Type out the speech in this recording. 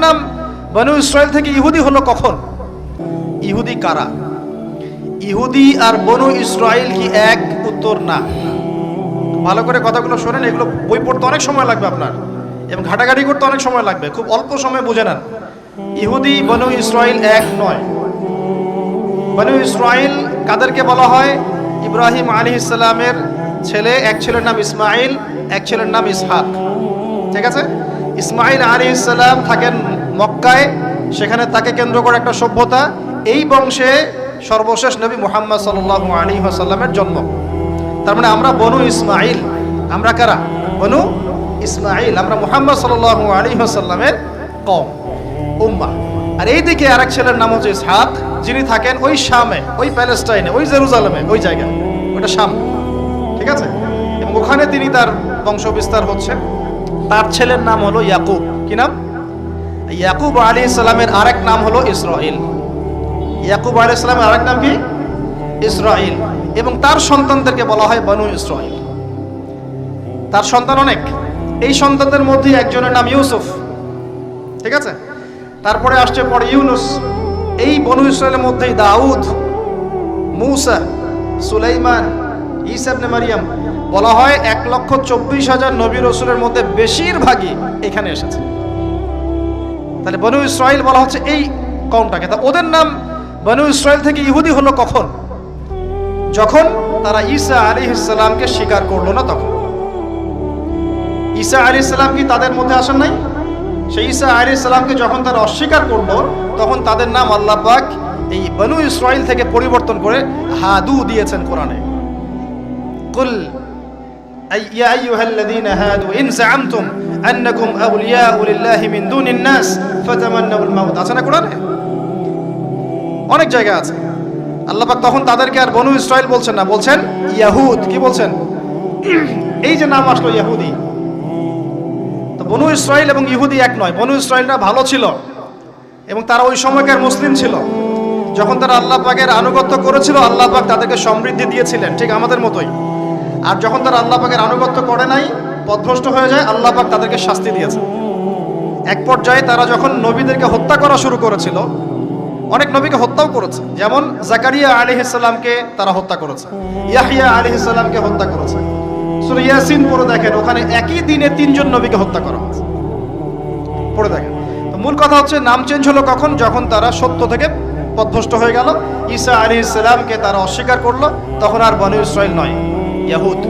নাম বনু ইসরাইল থেকে ইহুদি হলো কখন? ইহুদি কারা? ইহুদি আর বনু ইসরাইল কি এক? উত্তর না। ভালো করে কথাগুলো শোনেন, এগুলো বই পড়তে অনেক সময় লাগবে আপনার, এবং ঘাটাঘাটি করতে অনেক সময় লাগবে, খুব অল্প সময় বুঝে নেন। ইহুদি বনু ইসরাইল এক নয়। বনু ইসরাইল কাদেরকে বলা হয়? ইব্রাহিম আলাইহিস সালামের ছেলে, এক ছেলের নাম ইসমাইল, এক ছেলের নাম ইসহাক। ঠিক আছে? ইসমাইল আলাইহিস সালাম থাকেন মক্কায়, সেখানে তাকে কেন্দ্র করে একটা সভ্যতা। এই বংশে সর্বশেষ নবী মুহাম্মদ সাল্লাল্লাহু আলাইহি ওয়াসাল্লামের জন্ম। তার মানে আমরা বনু ইসমাইল। আমরা কারা? বনু ইসমাইল। আমরা মুহাম্মদ সাল্লাল্লাহু আলাইহি ওয়াসাল্লামের কওম, উম্মাহ। আর এইদিকে আরেক ছেলের নাম হচ্ছে ইসহাক, যিনি থাকেন ওই শামে, ওই প্যালেস্টাইনে, ওই জেরুজালেমে, ওই জায়গায়, ওটা শাম। ঠিক আছে? এবং ওখানে তিনি তার বংশ বিস্তার হচ্ছে। তার ছেলের নাম হলো ইয়াকুব। কি নাম? ইয়াকুব আলাইহিস সালামের আরেক নাম হলো ইসরাইল। ইয়াকুব আলাইহিস সালামের আরেক নাম কি? ইসরাইল। এবং তার সন্তানদেরকে বলা হয় বনু ইসরাইল। তার সন্তান অনেক। এই সন্তানদের মধ্যে একজনের নাম ইউসুফ। ঠিক আছে? তারপরে আসছে পরে ইউনুস। এই বনু ইসরাইলের মধ্যেই দাউদ, মূসা, সুলাইমান, ঈসা ইবনে মারিয়াম। বলা হয় 1,24,000 নবী রাসূলের মধ্যে বেশিরভাগই এখানে এসেছে। তাহলে বনু ইসরাইল বলা হচ্ছে এই কওমটাকে। তা ওদের নাম বনু ইসরাইল থেকে ইহুদি হলো কখন? যখন তারা ঈসা আলাইহিস সালামকে স্বীকার করলো না তখন। ঈসা আলাইহিস সালাম কি তাদের মধ্যে আসেন নাই? সেই ঈসা আলাইহিস সালামকে যখন তারা অস্বীকার করলো, তখন তাদের নাম আল্লাহ পাক এই বনু ইসরাইল থেকে পরিবর্তন করে হাদু দিয়েছেন কোরআনে। কুল ইয়া আইয়ুহাল্লাযীনা হাদু ইন যাআমতুম আন্নাকুম আউলিয়াউ লিল্লাহি মিন দুনিন নাস ফাতামান্নাউল মাউত। আছে না কোরআনে? অনেক জায়গা আছে। আল্লাহ পাক তখন তাদেরকে আর বনু ইসরাইল বলছেন না, বলছেন ইয়াহুদ। কি বলছেন? এই যে নাম আসলো ইহুদি। তো বনু ইসরাইল এবং ইহুদি এক নয়। বনু ইসরাইলরা ভালো ছিল এবং তারা ওই সময়কার মুসলিম ছিল। যখন তারা আল্লাহ পাকের আনুগত্য করেছিল, আল্লাহ পাক তাদেরকে সমৃদ্ধি দিয়েছিলেন, ঠিক আমাদের মতোই। আর যখন তারা আল্লাহ পাকের আনুগত্য করে নাই, পথভ্রষ্ট হয়ে যায়, আল্লাহ পাক তাদেরকে শাস্তি দিয়েছে। এক পর্যায়ে তারা যখন নবীদেরকে হত্যা করা শুরু করেছিল, অনেক নবীকে হত্যাও করেছে। যেমন জাকারিয়া আলাইহিস সালামকে তারা হত্যা করেছে, ইয়াহইয়া আলাইহিস সালামকে হত্যা করেছে। সূরা ইয়াসিন পড়ে দেখেন, ওখানে একই দিনে 3 জন নবীকে হত্যা করা হয়েছে। পড়ে দেখেন। তো মূল কথা হচ্ছে নাম চেঞ্জ হলো কখন? যখন তারা সত্য থেকে পথভ্রষ্ট হয়ে গেল। ঈসা আলাইহিস সালামকে তারা অস্বীকার করলো, তখন আর বনু ইসরাইল নয়, ইয়াহুদ।